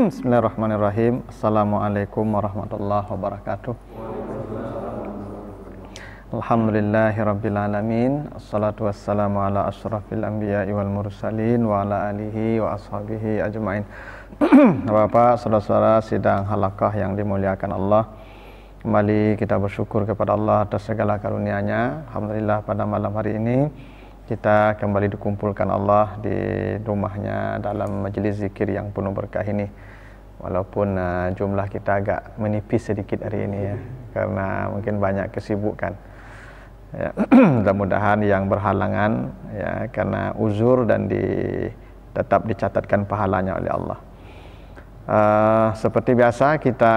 Bismillahirrahmanirrahim. Assalamualaikum warahmatullahi wabarakatuh. Alhamdulillahirrabbilalamin. Assalatu wassalamu ala asyrafil anbiya'i wal mursalin wa ala alihi wa ashabihi ajma'in. Bapak, saudara-saudara sidang halaqah yang dimuliakan Allah, kembali kita bersyukur kepada Allah atas segala karunia-Nya. Alhamdulillah pada malam hari ini kita kembali dikumpulkan Allah di rumahnya dalam majelis zikir yang penuh berkah ini. Walaupun jumlah kita agak menipis sedikit hari ini ya, karena mungkin banyak kesibukan ya. Mudah-mudahan yang berhalangan ya karena uzur dan tetap dicatatkan pahalanya oleh Allah. Seperti biasa kita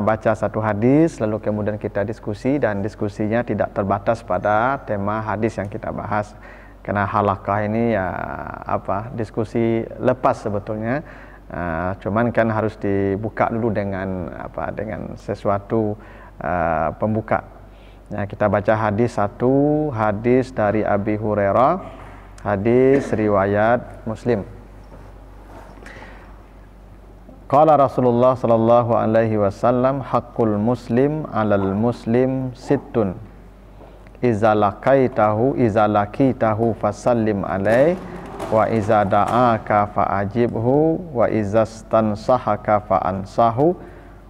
baca satu hadis, lalu kemudian kita diskusi, dan diskusinya tidak terbatas pada tema hadis yang kita bahas. Karena halaqah ini ya diskusi lepas sebetulnya, cuman kan harus dibuka dulu dengan dengan sesuatu pembuka. Ya, kita baca hadis satu, hadis dari Abi Hurairah, hadis riwayat Muslim. Qala Rasulullah sallallahu alaihi wasallam, haqqul muslim 'alal muslim sittun. Iza laqaitahu fasallim alaih, wa iza da'aka fa'ajibhu, wa iza stansahaka fa'ansahu,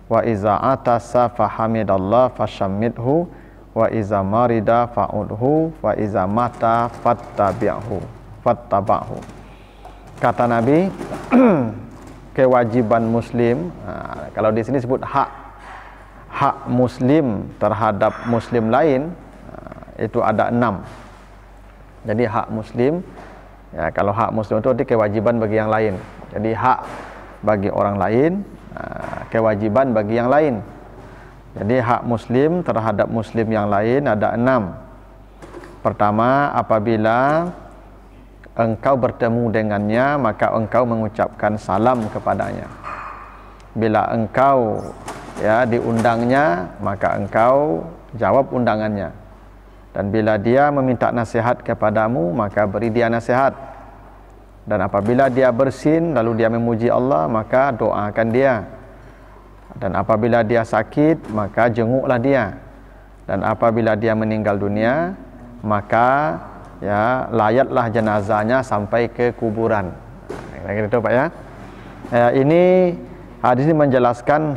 wa iza atasa fahamidallah fashammidhu, wa iza marida fa'udhu, wa iza mata fattaba'hu. Kata Nabi, kewajiban muslim, kalau di sini sebut hak muslim terhadap muslim lain, itu ada 6. Jadi hak muslim ya, kalau hak muslim itu arti kewajiban bagi yang lain. Jadi hak bagi orang lain, kewajiban bagi yang lain. Jadi hak muslim terhadap muslim yang lain ada 6. Pertama, apabila engkau bertemu dengannya, maka engkau mengucapkan salam kepadanya. Bila engkau diundangnya, maka engkau jawab undangannya. Dan bila dia meminta nasihat kepadamu, maka beri dia nasihat. Dan apabila dia bersin lalu dia memuji Allah, maka doakan dia. Dan apabila dia sakit, maka jenguklah dia. Dan apabila dia meninggal dunia, maka layatlah jenazahnya sampai ke kuburan. Kira-kira itu Pak ya. Ini hadis ini menjelaskan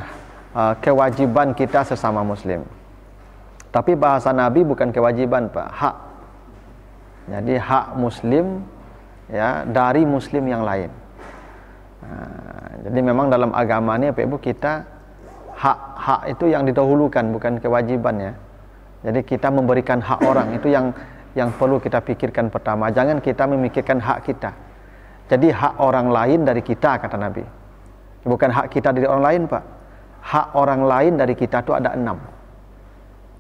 kewajiban kita sesama muslim. Tapi bahasa Nabi bukan kewajiban Pak, hak. Jadi hak muslim dari muslim yang lain. Jadi memang dalam agama ini Pak Ibu, kita hak itu yang didahulukan, bukan kewajiban ya. Jadi kita memberikan hak orang itu yang perlu kita pikirkan pertama. Jangan kita memikirkan hak kita. Jadi hak orang lain dari kita, kata Nabi. Bukan hak kita dari orang lain Pak. Hak orang lain dari kita itu ada 6.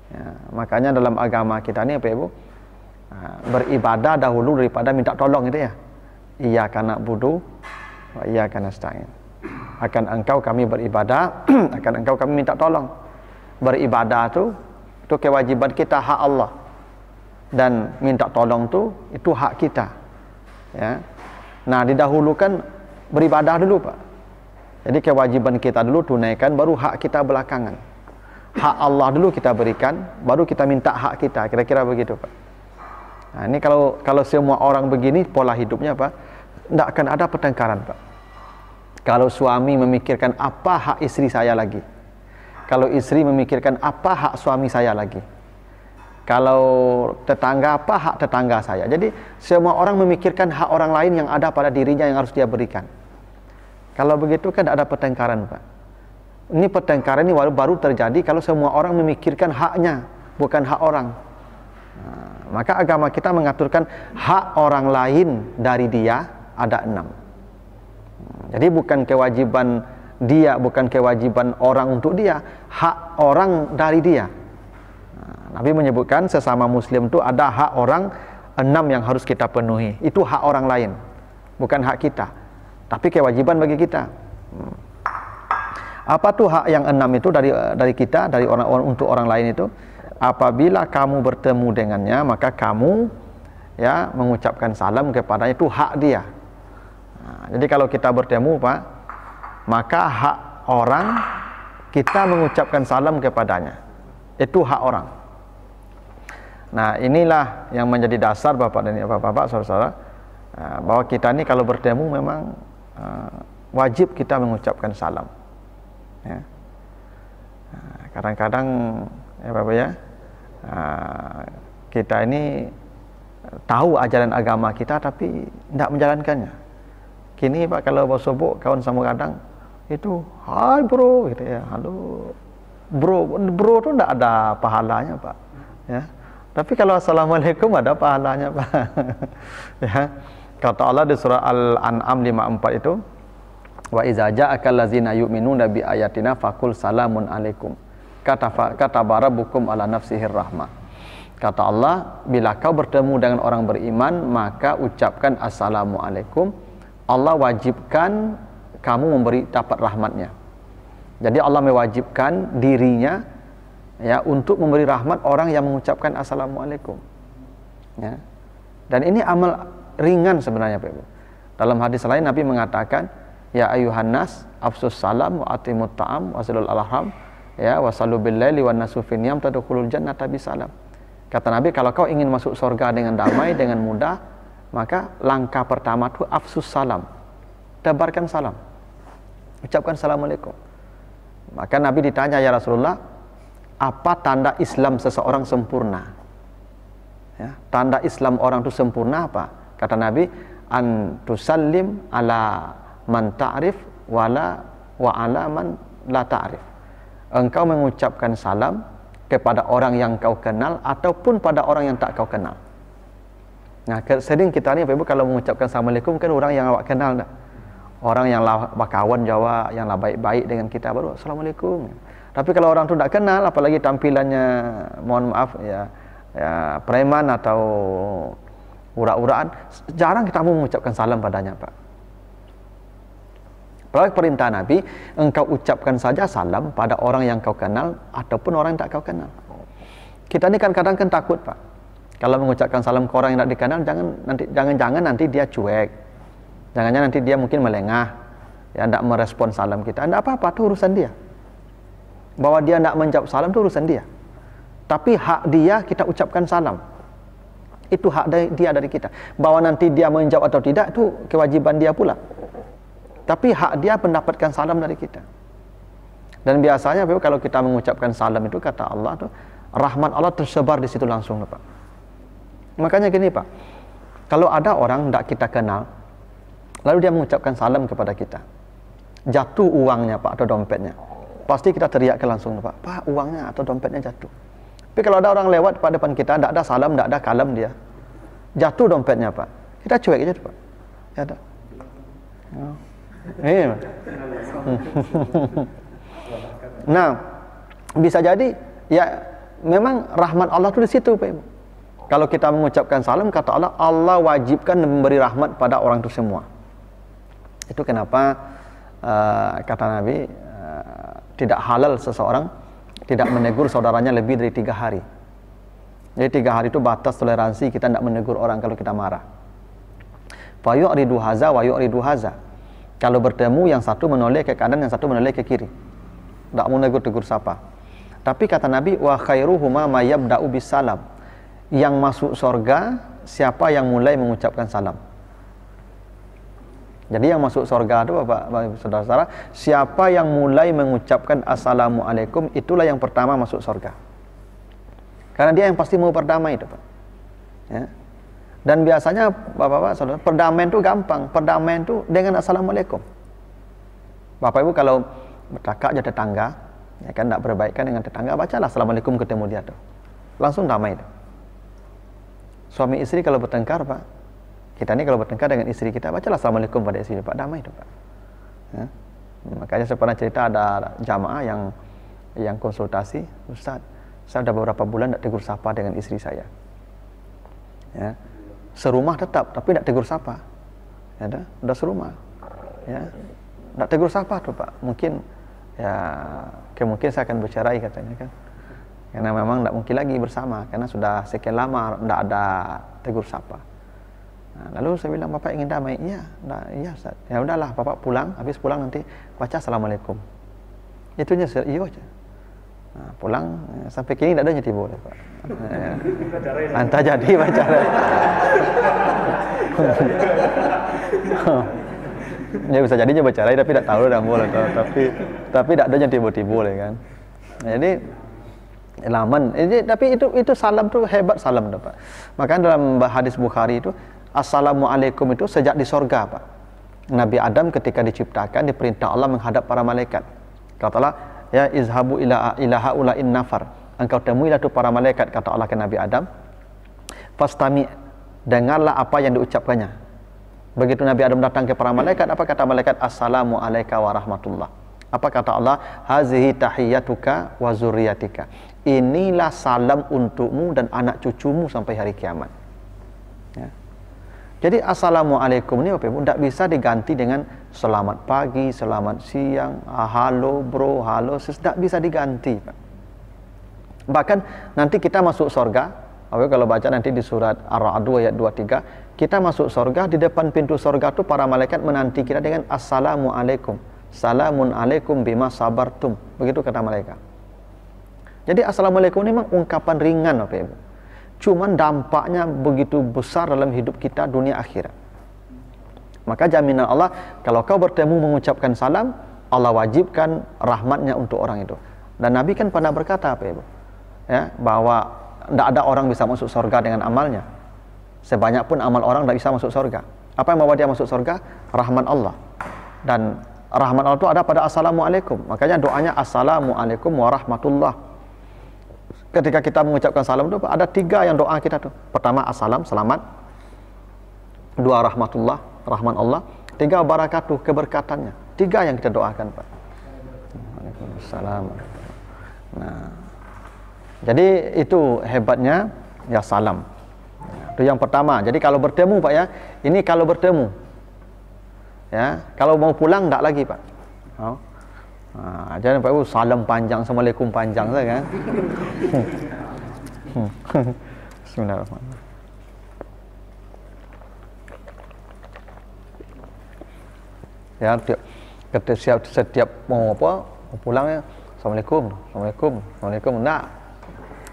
Ya, makanya dalam agama kita ini Pak Ibu, beribadah dahulu daripada minta tolong itu ya. Iyyaka na'budu wa iyyaka nasta'in. Akan engkau kami beribadah, akan engkau kami minta tolong. Beribadah itu kewajiban kita, hak Allah. Dan minta tolong itu hak kita. Ya. Nah, didahulukan beribadah dulu Pak. Jadi kewajiban kita dulu tunaikan, baru hak kita belakangan. Hak Allah dulu kita berikan, baru kita minta hak kita. Kira-kira begitu Pak. Nah, ini kalau semua orang begini pola hidupnya Pak, tidak akan ada pertengkaran Pak. Kalau suami memikirkan apa hak istri saya lagi, kalau istri memikirkan apa hak suami saya lagi, kalau tetangga apa hak tetangga saya. Jadi semua orang memikirkan hak orang lain yang ada pada dirinya yang harus dia berikan. Kalau begitu kan tidak ada pertengkaran Pak. Ini pertengkaran ini baru terjadi kalau semua orang memikirkan haknya, bukan hak orang. Maka agama kita mengaturkan hak orang lain dari dia ada 6. Jadi bukan kewajiban dia, bukan kewajiban orang untuk dia, hak orang dari dia. Nabi menyebutkan sesama muslim itu ada hak orang 6 yang harus kita penuhi. Itu hak orang lain, bukan hak kita, tapi kewajiban bagi kita. Apa tuh hak yang 6 itu dari kita, dari orang untuk orang lain itu? Apabila kamu bertemu dengannya, maka kamu mengucapkan salam kepadanya, itu hak dia. Jadi kalau kita bertemu Pak, maka hak orang kita mengucapkan salam kepadanya. Itu hak orang. Nah, inilah yang menjadi dasar Bapak dan Bapak, saudara-saudara, bahwa kita ini kalau bertemu memang wajib kita mengucapkan salam. Ya. Kadang-kadang ya Bapak ya, kita ini tahu ajaran agama kita tapi tidak menjalankannya. Kini Pak, kalau bawa sobok kawan sama kadang itu, hai bro, gitu ya, halo bro itu tidak ada pahalanya Pak, ya. Tapi kalau assalamualaikum ada pahalanya Pak. Ya, kata Allah di surah Al-An'am 54 itu, wa iza ja'akal ladzina yu'minuna bi ayatina faqul salamun alaikum kata rabbukum ala nafsihir rahmah. Kata Allah, bila kau bertemu dengan orang beriman maka ucapkan assalamualaikum. Allah wajibkan kamu memberi dapat rahmatnya. Jadi Allah mewajibkan dirinya ya untuk memberi rahmat orang yang mengucapkan assalamualaikum. Ya. Dan ini amal ringan sebenarnya Pak Ibu. Dalam hadis lain Nabi mengatakan, ya ayuhan nas afsus salam wa atimut ta'am wasilul alham ya wasallu bil laili wan nasu fin yam tadkhulul jannata bisalam. Kata Nabi, kalau kau ingin masuk surga dengan damai, dengan mudah, maka langkah pertama itu afsus salam. Tebarkan salam. Ucapkan assalamualaikum. Maka Nabi ditanya, ya Rasulullah, apa tanda Islam seseorang sempurna? Ya, tanda Islam orang itu sempurna apa? Kata Nabi, an tusallim ala man ta'rif wala wa ala man la ta'rif. Engkau mengucapkan salam kepada orang yang kau kenal ataupun pada orang yang tak kau kenal. Nah, sering kita ni Bapak Ibu kalau mengucapkan assalamualaikum kan orang yang awak kenal tak? Orang yang lah bakawan Jawa, yang lah baik-baik dengan kita baru assalamualaikum. Tapi kalau orang tu tak kenal, apalagi tampilannya mohon maaf ya preman atau urak-urakan, jarang kita mau mengucapkan salam padanya Pak. Kalau perintah Nabi, engkau ucapkan saja salam pada orang yang kau kenal ataupun orang yang tak kau kenal. Kita ni kan kadang kan takut Pak. Kalau mengucapkan salam ke orang yang tak dikenal, jangan nanti dia cuek. Jangan-jangan nanti dia mungkin melengah, ya tidak merespon salam kita. Tidak apa-apa, itu urusan dia. Bahwa dia tidak menjawab salam itu urusan dia. Tapi hak dia kita ucapkan salam. Itu hak dia dari kita. Bahwa nanti dia menjawab atau tidak itu kewajiban dia pula. Tapi hak dia mendapatkan salam dari kita. Dan biasanya kalau kita mengucapkan salam itu kata Allah tuh, rahmat Allah tersebar di situ langsung Pak. Makanya gini Pak, kalau ada orang tidak kita kenal, lalu dia mengucapkan salam kepada kita, jatuh uangnya Pak atau dompetnya, pasti kita teriakkan langsung Pak, uangnya atau dompetnya jatuh. Tapi kalau ada orang lewat pada depan kita, tidak ada salam, tidak ada kalam dia, jatuh dompetnya Pak, kita cuek aja Pak. Ya ada. Oh. Nah, bisa jadi ya memang rahmat Allah itu di situ Pak Ibu. Kalau kita mengucapkan salam, kata Allah, Allah wajibkan memberi rahmat pada orang itu semua. Itu kenapa kata Nabi tidak halal seseorang tidak menegur saudaranya lebih dari 3 hari. Jadi 3 hari itu batas toleransi kita tidak menegur orang kalau kita marah. Fa yu'ridu haza wa yu'ridu haza. Kalau bertemu yang satu menoleh ke kanan, yang satu menoleh ke kiri. Tak mau negur-tegur sapa. Tapi kata Nabi, wa khairuhuma ma yabda'u bis salam. Yang masuk surga siapa yang mulai mengucapkan salam. Jadi yang masuk surga itu Bapak saudara-saudara, siapa yang mulai mengucapkan assalamualaikum itulah yang pertama masuk surga. Karena dia yang pasti mau berdamai itu Pak. Ya. Dan biasanya Bapak-bapak saudara, perdamaian itu gampang. Perdamaian itu dengan assalamualaikum. Bapak Ibu kalau bercakap aja tetangga, ya kan tidak berbaikan dengan tetangga, bacalah assalamualaikum ketemu dia tuh. Langsung damai itu. Suami istri kalau bertengkar Pak, kita ini kalau bertengkar dengan istri kita, bacalah assalamualaikum pada istri Pak, damai itu Pak. Ya. Makanya saya pernah cerita ada jamaah yang konsultasi, Ustaz, saya sudah beberapa bulan tidak tegur sapa dengan istri saya. Ya. Serumah tetap, tapi tidak tegur sapa. Ya, udah serumah. Ya. Tidak tegur sapa tuh Pak. Mungkin saya akan bercerai katanya kan. Karena memang tidak mungkin lagi bersama, karena sudah sekian lama tidak ada tegur sapa. Lalu saya bilang, Bapak ingin damai? Iya, iya Ustaz. Ya udahlah, Bapak pulang, habis pulang nanti baca Assalamualaikum. Itunya iya aja. Pulang sampai kini tidak ada nyeti boleh Pak. Entah jadi baca. Ya bisa jadinya baca lagi tapi tidak tahu dah boleh tapi tidak ada tiba-tiba boleh kan. Jadi laman tapi itu salam tu hebat salam tu Pak. Maka dalam hadis Bukhari itu Assalamualaikum itu sejak di sorga Pak. Nabi Adam ketika diciptakan diperintah Allah menghadap para malaikat. Kata Allah, ya izhabu ila haula'in nafar. Engkau temuilah tu para malaikat, kata Allah ke Nabi Adam. Fastami, dengarlah apa yang diucapkannya. Begitu Nabi Adam datang ke para malaikat, apa kata malaikat? Assalamu alayka wa rahmatullah. Apa kata Allah? Hazihi tahiyyatuka wa zurriyatika. Inilah salam untukmu dan anak cucumu sampai hari kiamat. Ya. Jadi Assalamualaikum ini tidak bisa diganti dengan selamat pagi, selamat siang, halo bro, halo sis, tidak bisa diganti Pak. Bahkan nanti kita masuk surga, kalau baca nanti di surat Ar-Ra'd ayat 23, kita masuk surga, di depan pintu surga itu para malaikat menanti kita dengan Assalamualaikum, salamun alaikum bima sabartum, begitu kata malaikat. Jadi Assalamualaikum ini memang ungkapan ringan Bapak Ibu. Cuman dampaknya begitu besar dalam hidup kita dunia akhirat. Maka jaminan Allah, kalau kau bertemu mengucapkan salam, Allah wajibkan rahmatnya untuk orang itu. Dan Nabi kan pernah berkata apa Ibu? Ya, bahwa tidak ada orang bisa masuk surga dengan amalnya. Sebanyak pun amal orang tidak bisa masuk surga. Apa yang membawa dia masuk surga? Rahmat Allah. Dan rahmat Allah itu ada pada Assalamualaikum. Makanya doanya Assalamualaikum warahmatullah. Ketika kita mengucapkan salam itu ada 3 yang doa kita tuh. Pertama assalam, selamat. 2 rahmatullah, rahmat Allah. 3 barakatuh, keberkatannya. 3 yang kita doakan Pak. Waalaikumsalam. Nah, jadi itu hebatnya ya salam. Itu yang pertama. Jadi kalau bertemu Pak ya, ini kalau bertemu. Ya, kalau mau pulang enggak lagi Pak. Oh. Jangan Pak Ibu salam panjang, Assalamualaikum panjang saja kan. Bismillahirrahmanirrahim. Ya, setiap mau apa, mau pulang ya, Assalamualaikum, Assalamualaikum, Assalamualaikum. Nah,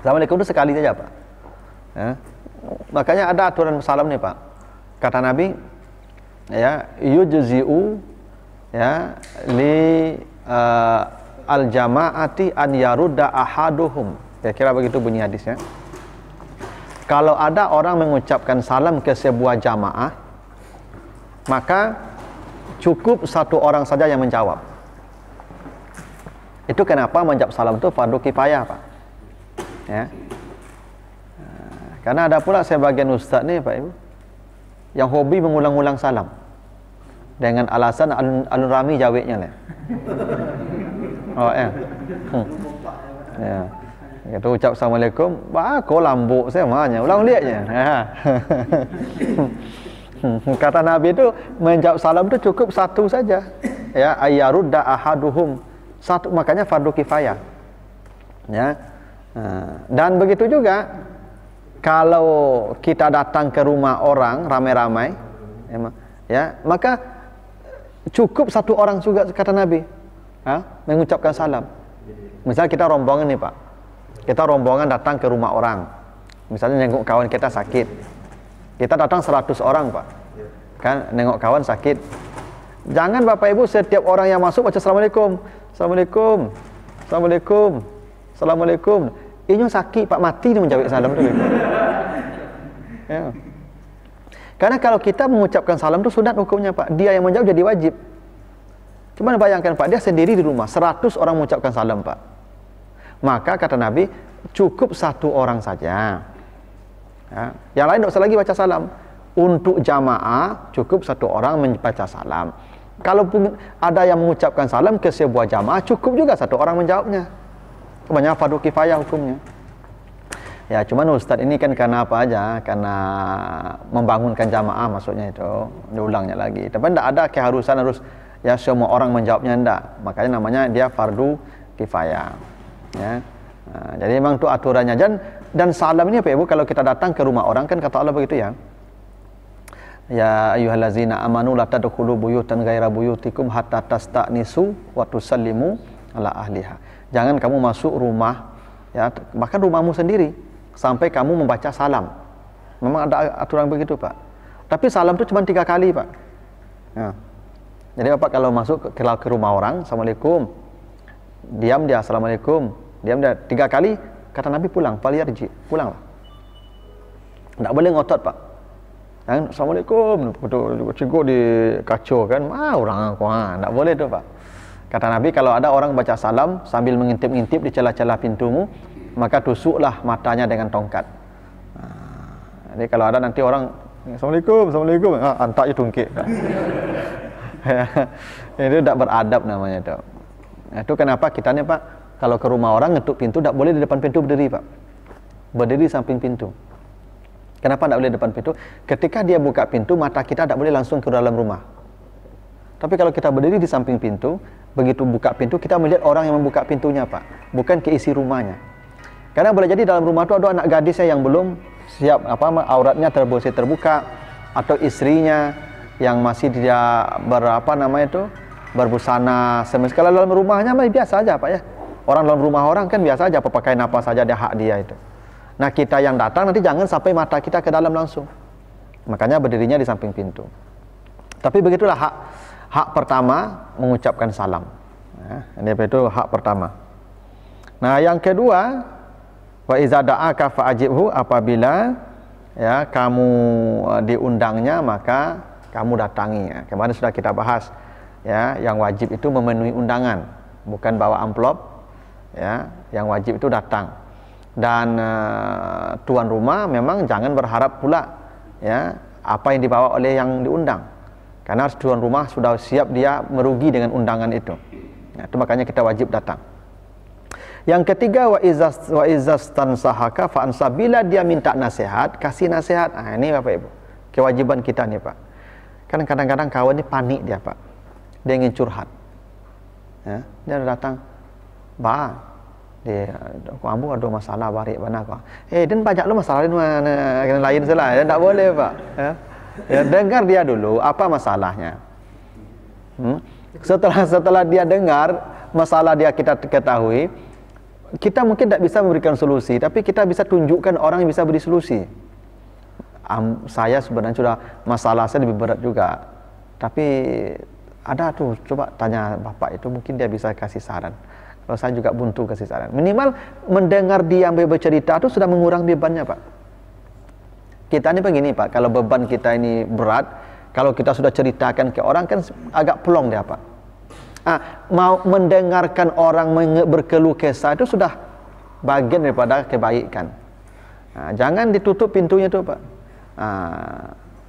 Assalamualaikum itu sekali saja Pak. Ya. Makanya ada aturan salam nih Pak. Kata Nabi, ya, yujzi'u ya li al-jama'ati an yarudda ahaduhum. Kira-kira begitu bunyi hadisnya. Kalau ada orang mengucapkan salam ke sebuah jamaah, maka cukup 1 orang saja yang menjawab. Itu kenapa menjawab salam itu fardu kifayah Pak. Ya. Karena ada pula sebagian ustaz nih Pak Ibu yang hobi mengulang-ulang salam dengan alasan alun rami jawabnya lah. Oh ya. Ya. Itu ucap Assalamualaikum, kau lambuk saya mahnya. Ulang lihatnya. Ya. Kata Nabi itu menjawab salam itu cukup 1 saja. Ya, ayyarudda ahaduhum. 1, makanya fardu kifayah. Ya. Dan begitu juga kalau kita datang ke rumah orang ramai-ramai, ya, maka cukup 1 orang juga kata Nabi, mengucapkan salam. Misalnya kita rombongan nih Pak, kita rombongan datang ke rumah orang, misalnya nengok kawan kita sakit, kita datang 100 orang Pak, kan nengok kawan sakit. Jangan Bapak Ibu setiap orang yang masuk baca Assalamualaikum, Assalamualaikum, Assalamualaikum, Assalamualaikum. Ini sakit Pak, mati dia menjawab salam tu. Ya. Karena kalau kita mengucapkan salam itu sunat hukumnya Pak, dia yang menjawab jadi wajib. Cuma bayangkan Pak, dia sendiri di rumah, 100 orang mengucapkan salam Pak. Maka kata Nabi, cukup 1 orang saja. Ya. Yang lain tidak usah lagi baca salam. Untuk jamaah, cukup 1 orang membaca salam. Kalaupun ada yang mengucapkan salam ke sebuah jamaah, cukup juga 1 orang menjawabnya. Kebanyakan fardu kifayah hukumnya. Ya, cuman Ustaz ini kan karena apa aja? Karena membangunkan jamaah maksudnya itu, diulangnya lagi. Tapi tidak ada keharusan harus ya semua orang menjawabnya, enggak. Makanya namanya dia fardu kifayah. Ya. Nah, jadi memang itu aturannya. Dan salam ini Pak Ibu, kalau kita datang ke rumah orang kan kata Allah begitu ya. Ya ayyuhallazina amanu la tadkhulu buyutan ghaira buyutikum hatta tasta'nisu wa tusallimu ala ahliha. Jangan kamu masuk rumah, ya, bahkan rumahmu sendiri, sampai kamu membaca salam. Memang ada aturan begitu, Pak. Tapi salam itu cuma 3 kali, Pak. Ya. Jadi Bapak kalau masuk ke rumah orang, Assalamualaikum, diam dia, Assalamualaikum, diam dia 3 kali, kata Nabi pulang, paliyarji, pulanglah. Tidak boleh ngotot, Pak. Yang Assalamualaikum, cikgu di kacau kan, orang aku, tak boleh tu, Pak. Kata Nabi, kalau ada orang baca salam sambil mengintip-ngintip di celah-celah pintumu, maka tusuklah matanya dengan tongkat. Jadi kalau ada nanti orang Assalamualaikum, Assalamualaikum, antak je tungkik. Itu tak beradab namanya tu. Itu kenapa kita ni, Pak, kalau ke rumah orang ngetuk pintu, tak boleh di depan pintu berdiri, Pak. Berdiri samping pintu. Kenapa tidak boleh depan pintu? Ketika dia buka pintu, mata kita tidak boleh langsung ke dalam rumah. Tapi kalau kita berdiri di samping pintu, begitu buka pintu, kita melihat orang yang membuka pintunya, Pak. Bukan ke isi rumahnya. Karena boleh jadi dalam rumah itu ada anak gadisnya yang belum siap, auratnya terbuka, atau istrinya yang masih dia berbusana. Kalau dalam rumahnya biasa aja, Pak, ya. Orang dalam rumah orang kan biasa aja, pakaian apa saja, dia hak dia itu. Nah, kita yang datang nanti jangan sampai mata kita ke dalam langsung. Makanya berdirinya di samping pintu. Tapi begitulah hak pertama mengucapkan salam. Ini itu hak pertama. Nah, yang kedua, wa iza da'aka fa'ajibhu, apabila ya kamu diundangnya maka kamu datangi. Kemarin sudah kita bahas, ya, yang wajib itu memenuhi undangan, bukan bawa amplop. Ya, yang wajib itu datang. Dan tuan rumah memang jangan berharap pula, ya, apa yang dibawa oleh yang diundang, karena tuan rumah sudah siap dia merugi dengan undangan itu. Nah, itu makanya kita wajib datang. Yang ketiga, wa izas tansahaka fa ansa, bila dia minta nasihat, kasih nasihat. Ini Bapak Ibu, kewajiban kita nih, Pak. Kan kadang-kadang kawan ini panik dia, Pak. Dia ingin curhat. Ya, dia datang, "Ba, aku ambu ada masalah barik mana kau." Dan banyak lo masalah lain salah. Tak boleh, Pak. Ya, dengar dia dulu apa masalahnya. Setelah dia dengar masalah dia, kita ketahui, kita mungkin tak bisa memberikan solusi, tapi kita bisa tunjukkan orang yang bisa beri solusi. Saya sebenarnya sudah, masalah saya lebih berat juga, tapi ada tuh, coba tanya Bapak itu, mungkin dia bisa kasih saran. Kalau saya juga buntu kasih saran. Minimal mendengar dia bercerita itu sudah mengurangi bebannya, Pak. Kita ini begini, Pak, kalau beban kita ini berat, kalau kita sudah ceritakan ke orang kan agak plong dia, Pak. Mau mendengarkan orang berkeluh kesah itu sudah bagian daripada kebaikan. Jangan ditutup pintunya itu, Pak.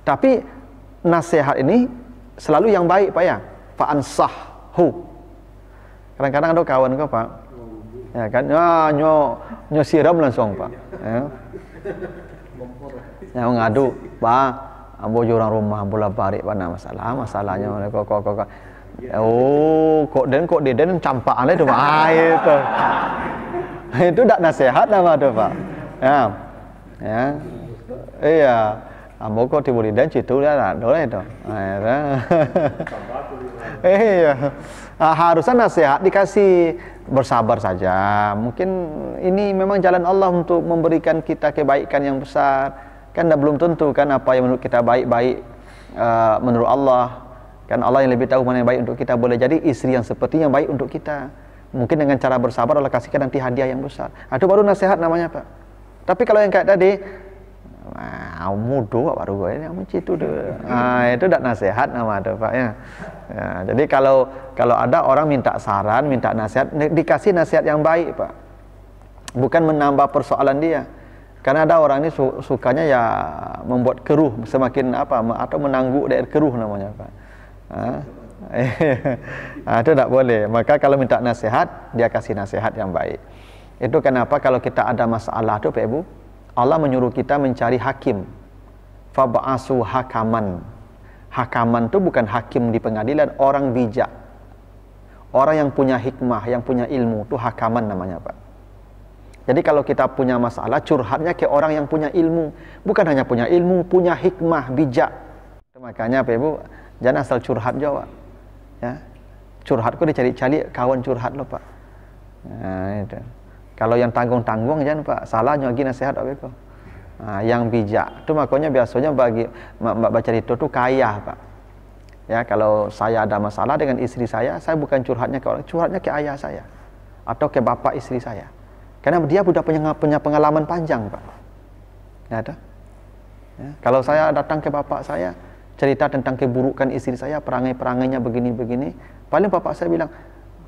Tapi nasihat ini selalu yang baik, Pak, ya. Fa'ansahhu. Kadang-kadang ada kawan kau, Pak, ya kan, nyo siram langsung, Pak. Ya, ngadu, Pak, ambo orang rumah bola barik mana masalahnya kok. Kok den campaan itu, Pak. Itu. Itu tak nasihat nama tu, Pak. Ya. Ya. Iya. Ambo kok tiburi den situ dia tak boleh itu. Iya. Harusnya nasihat dikasih bersabar saja. Mungkin ini memang jalan Allah untuk memberikan kita kebaikan yang besar. Kan belum tentu kan apa yang menurut kita baik-baik menurut Allah. Kan Allah yang lebih tahu mana yang baik untuk kita. Boleh jadi istri yang seperti yang baik untuk kita. Mungkin dengan cara bersabar Allah kasihkan nanti hadiah yang besar. Itu baru nasihat namanya, Pak. Tapi kalau yang kayak tadi, mudah baru gue ini itu tak nasihat nama itu, Pak, ya. Ya, jadi kalau ada orang minta saran, minta nasihat, dikasih nasihat yang baik, Pak. Bukan menambah persoalan dia. Karena ada orang ini sukanya ya membuat keruh semakin atau menangguk dari keruh namanya, Pak. Itu tak boleh. Maka kalau minta nasihat, dia kasih nasihat yang baik. Itu kenapa kalau kita ada masalah tu, Pak Ibu, Allah menyuruh kita mencari hakim. Fab'asu hakaman. Hakaman itu bukan hakim di pengadilan, orang bijak. Orang yang punya hikmah, yang punya ilmu, itu hakaman namanya, Pak. Jadi kalau kita punya masalah, curhatnya ke orang yang punya ilmu. Bukan hanya punya ilmu, punya hikmah, bijak. Makanya Pak Ibu, jangan asal curhat juga, Pak. Ya. Curhat kok dicari-cari kawan curhat loh, Pak. Nah, itu. Kalau yang tanggung-tanggung jangan, Pak. Salah nyuagi nasihat Pak Ibu. Nah, yang bijak itu makanya biasanya bagi baca itu tuh kaya, Pak. Ya, kalau saya ada masalah dengan istri saya bukan curhatnya ke orang, curhatnya ke ayah saya atau ke bapak istri saya. Karena dia sudah punya pengalaman panjang, Pak. Ya, ada. Ya, kalau saya datang ke bapak saya cerita tentang keburukan istri saya, perangai-perangainya begini-begini, paling bapak saya bilang,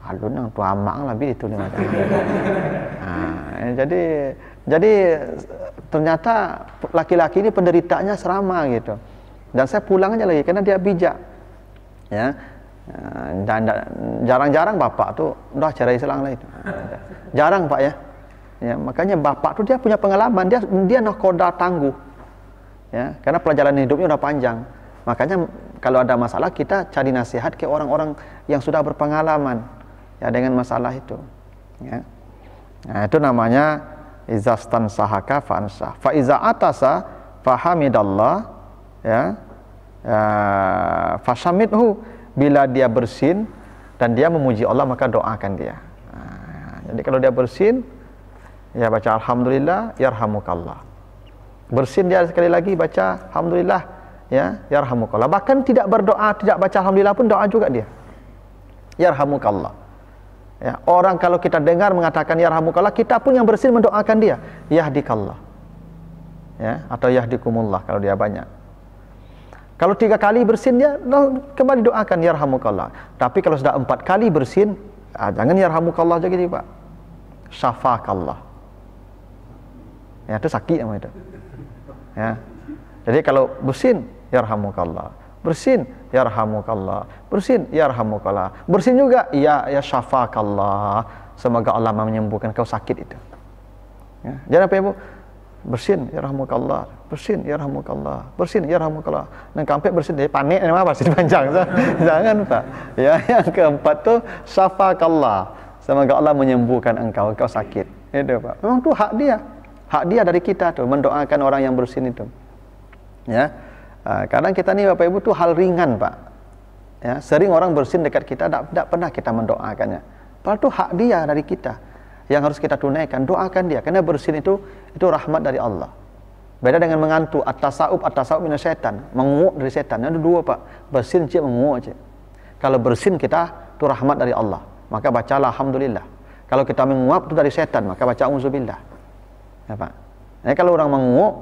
"Aduh, nang tua amang lebih itu lima kali." Nah, jadi ternyata laki-laki ini penderitaannya serama gitu. Dan saya pulang aja lagi karena dia bijak. Ya. Dan jarang-jarang bapak tuh udah cerai selang lah itu. Jarang, Pak ya. Ya, makanya bapak tuh dia punya pengalaman, dia nakoda tangguh. Ya, karena pelajaran hidupnya udah panjang. Makanya kalau ada masalah kita cari nasihat ke orang-orang yang sudah berpengalaman ya dengan masalah itu. Ya. Nah, itu namanya izastan sahaka fansah. Fa iza atasa fahamidallah ya. Fasamidhu, bila dia bersin dan dia memuji Allah maka doakan dia. Nah, jadi kalau dia bersin ya baca alhamdulillah yarhamukallah. Bersin dia sekali lagi baca alhamdulillah ya yarhamukallah. Bahkan tidak berdoa, tidak baca alhamdulillah pun doa juga dia. Yarhamukallah. Ya, orang kalau kita dengar mengatakan yarhamukallah, kita pun yang bersin mendoakan dia, yahdikallah. Ya, atau yahdikumullah kalau dia banyak. Kalau 3 kali bersin dia kembali doakan yarhamukallah. Tapi kalau sudah 4 kali bersin, jangan yarhamukallah aja gitu, Pak. Syafakallah. Ya, itu sakit namanya itu. Ya. Jadi kalau bersin yarhamukallah, bersin yarhamukallah, bersin yarhamukallah, bersin juga ya syafakallah, semoga Allah menyembuhkan kau sakit itu. Ya. Jangan apa Ibu? Bersin yarhamukallah, bersin yarhamukallah, bersin yarhamukallah. Dan sampai bersin dia panik nama bersin panjang. Jangan, Pak. Ya, yang keempat tuh syafakallah, semoga Allah menyembuhkan engkau sakit. Itu, Pak. Memang itu hak dia. Hak dia dari kita tuh mendoakan orang yang bersin itu. Ya. Kadang kita nih Bapak Ibu tuh hal ringan, Pak. Ya, sering orang bersin dekat kita tidak pernah kita mendoakannya. Padahal itu hak dia dari kita. Yang harus kita tunaikan, doakan dia karena bersin itu rahmat dari Allah. Beda dengan mengantuk, at-tasawuf minasyaitan, menguap dari setan. Ada dua, Pak. Bersin cik menguap cik. Kalau bersin kita itu rahmat dari Allah, maka bacalah alhamdulillah. Kalau kita menguap itu dari setan, maka baca auzubillah. Ya, Pak. Nah, kalau orang menguap,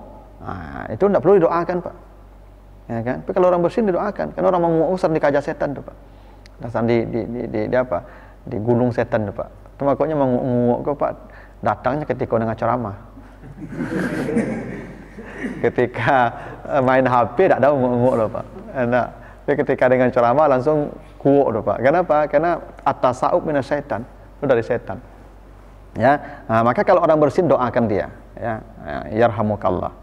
itu tidak perlu didoakan, Pak. Ya kan? Tapi kalau orang bersin didoakan, karena orang menguap sering dikajar setan tuh, Pak. Dasar di apa? Di gunung setan tuh, Pak. Itu makanya menguap kok, Pak. Datangnya ketika dengan ceramah. Ketika main HP tidak ada menguap loh, Pak. Enak. Tapi ketika dengan ceramah langsung kuat loh, Pak. Kenapa? Karena at-tasawuf minasyaitan. Itu dari setan. Ya, maka kalau orang bersin doakan dia, ya, yarhamukallah.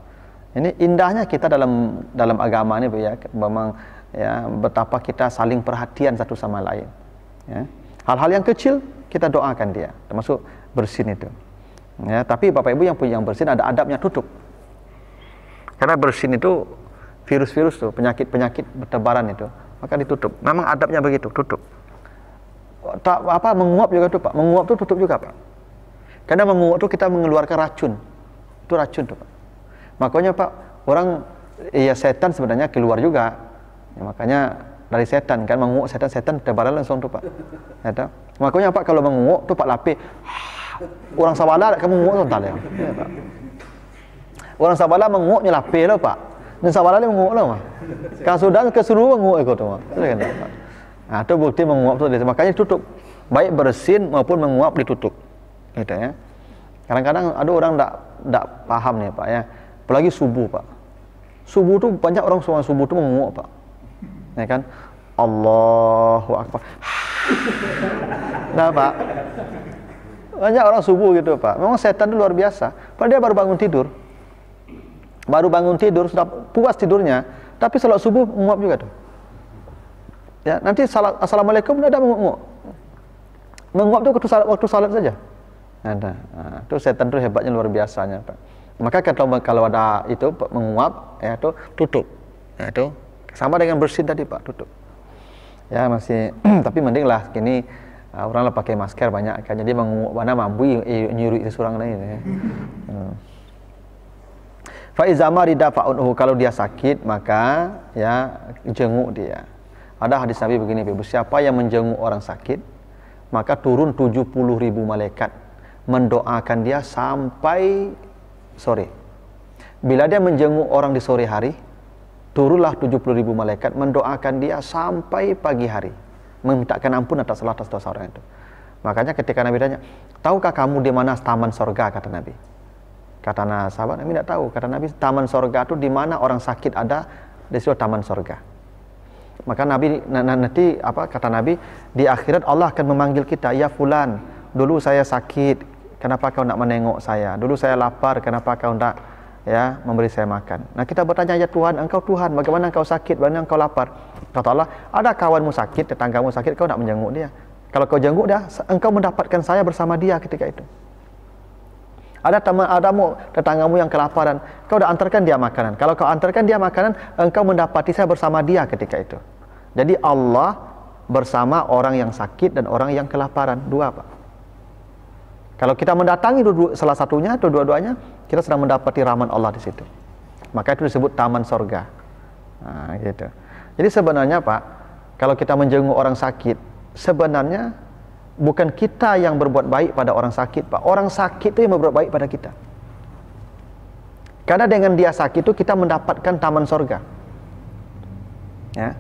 Ini indahnya kita dalam agama ini, Bu, ya, memang ya betapa kita saling perhatian satu sama lain. Ya. Hal-hal yang kecil kita doakan dia, termasuk bersin itu. Ya, tapi Bapak Ibu yang bersin ada adabnya, tutup. Karena bersin itu virus-virus tuh, penyakit-penyakit bertebaran itu, maka ditutup. Memang adabnya begitu, tutup. Tak apa menguap juga tuh, Pak. Menguap tuh tutup juga, Pak. Karena menguap itu kita mengeluarkan racun. Itu racun tuh, Pak. Makanya, Pak, orang ya setan sebenarnya keluar juga. Ya, makanya dari setan kan menguap setan tebaran langsung tuh, Pak. Ya, makanya, Pak, kalau menguap tuh Pak lapis. Orang Sabala kamu menguap tuh entar ya. Ya, Pak. Orang Sabala menguapnya lapis loh, Pak. Dan Sabala dia menguap loh, Pak. Kan sudah keseluruhan menguap ikut tuh, Pak. Nah, itu bukti menguap tuh. Makanya tutup. Baik bersin maupun menguap ditutup. Gitu ya. Kadang-kadang ada orang tidak paham nih, Pak, ya. Apalagi subuh, Pak. Subuh tuh banyak orang semua subuh tuh menguap, Pak. Ya kan? Allahu Akbar. Nah, Pak. Banyak orang subuh gitu, Pak. Memang setan itu luar biasa. Padahal dia baru bangun tidur. Sudah puas tidurnya, tapi salat subuh menguap juga tuh. Ya, nanti salat assalamualaikum udah ada menguap. Menguap tuh waktu salat saja. Ada. Nah, itu setan itu hebatnya luar biasanya, Pak. Maka kalau ada itu menguap, ya itu tutup. Ya itu Sama dengan bersin tadi Pak, tutup. Ya masih, tapi mending lah kini orang lah pakai masker banyak kan, jadi mana mampu nyuruh seorang lain. Ya. Fa iza marida fa'udhu, kalau dia sakit maka ya jenguk dia. Ada hadis Nabi begini, siapa yang menjenguk orang sakit maka turun 70.000 malaikat mendoakan dia sampai sore. Bila dia menjenguk orang di sore hari, turunlah 70.000 malaikat mendoakan dia sampai pagi hari, memintakan ampun atas salah dosa orang itu. Makanya ketika Nabi tanya, tahukah kamu di mana taman sorga, kata Nabi. Kata sahabat, Nabi tidak tahu. Kata Nabi, taman sorga itu di mana orang sakit ada, di situ taman sorga. Maka Nabi nanti kata Nabi, di akhirat Allah akan memanggil kita, ya fulan, dulu saya sakit, kenapa kau tidak menengok saya? Dulu saya lapar, kenapa kau tidak memberi saya makan? Nah kita bertanya, ya Tuhan, engkau Tuhan, bagaimana engkau sakit, bagaimana engkau lapar? Kata Allah, ada kawanmu sakit, tetanggamu sakit, kau tidak menjenguk dia. Kalau kau jenguk dia, engkau mendapatkan saya bersama dia ketika itu. Ada tetanggamu yang kelaparan, kau dah antarkan dia makanan. Kalau kau antarkan dia makanan, engkau mendapati saya bersama dia ketika itu. Jadi Allah bersama orang yang sakit dan orang yang kelaparan. Dua Pak. Kalau kita mendatangi salah satunya atau dua-duanya, kita sedang mendapati rahmat Allah di situ. Maka itu disebut taman sorga. Nah, gitu. Jadi sebenarnya Pak, kalau kita menjenguk orang sakit, sebenarnya bukan kita yang berbuat baik pada orang sakit, Pak. Orang sakit itu yang berbuat baik pada kita. Karena dengan dia sakit itu kita mendapatkan taman sorga. Ya.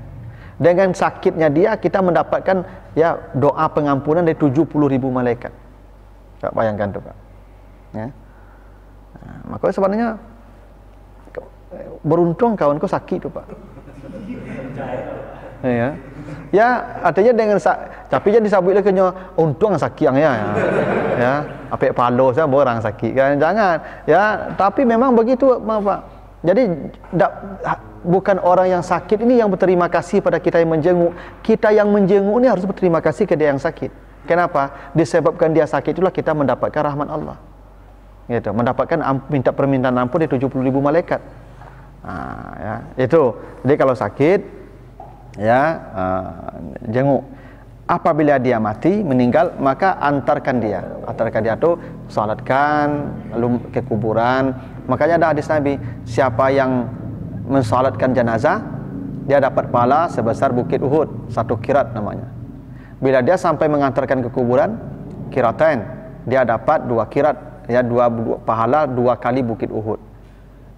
Dengan sakitnya dia kita mendapatkan doa pengampunan dari 70.000 malaikat. Pak, bayangkan tuh Pak. Ya. Nah, maka sebenarnya beruntung kawanku sakit tuh Pak. Ya. Ya, artinya dengan tapi jadi sabut lagi untung sakit ya. Apik palo saya orang sakit kan. Jangan. Ya, tapi memang begitu Pak. Jadi bukan orang yang sakit ini yang berterima kasih pada kita yang menjenguk. Kita yang menjenguk ini harus berterima kasih ke dia yang sakit. Kenapa? Disebabkan dia sakit itulah kita mendapatkan rahmat Allah. Gitu, mendapatkan minta permintaan ampun dari 70.000 malaikat. Nah, ya, itu. Jadi kalau sakit jenguk. Apabila dia mati, meninggal, maka antarkan dia itu salatkan, lalu ke kuburan. Makanya ada hadis Nabi, siapa yang mensalatkan jenazah, dia dapat pahala sebesar bukit Uhud, 1 kirat namanya. Bila dia sampai mengantarkan ke kuburan, kiratain, dia dapat 2 kirat, dua pahala 2 kali bukit Uhud.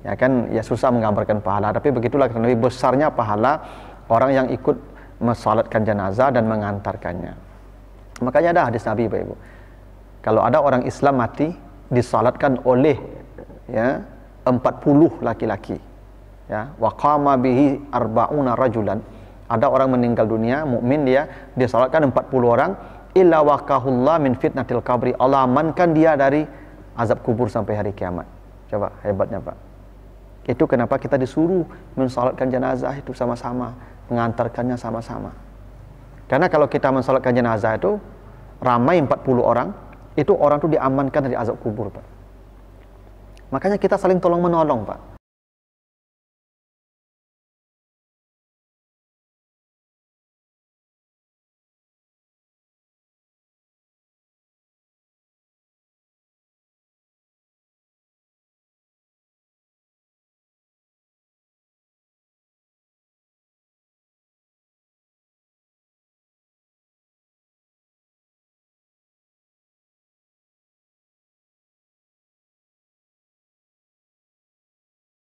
Ya kan, ya susah menggambarkan pahala, tapi begitulah Nabi, besarnya pahala orang yang ikut mensalatkan jenazah dan mengantarkannya. Makanya ada hadis Nabi Bapak Ibu. Kalau ada orang Islam mati disalatkan oleh 40 laki-laki. Ya, wa qama bihi 40 rajulan. Ada orang meninggal dunia mukmin dia disalatkan 40 orang, illa waqahullah min fitnatil qabri. Allah amankan dia dari azab kubur sampai hari kiamat. Coba hebatnya Pak. Itu kenapa kita disuruh mensalatkan jenazah itu sama-sama, mengantarkannya sama-sama. Karena kalau kita mensalatkan jenazah itu ramai 40 orang, itu orang itu diamankan dari azab kubur Pak. Makanya kita saling tolong menolong Pak.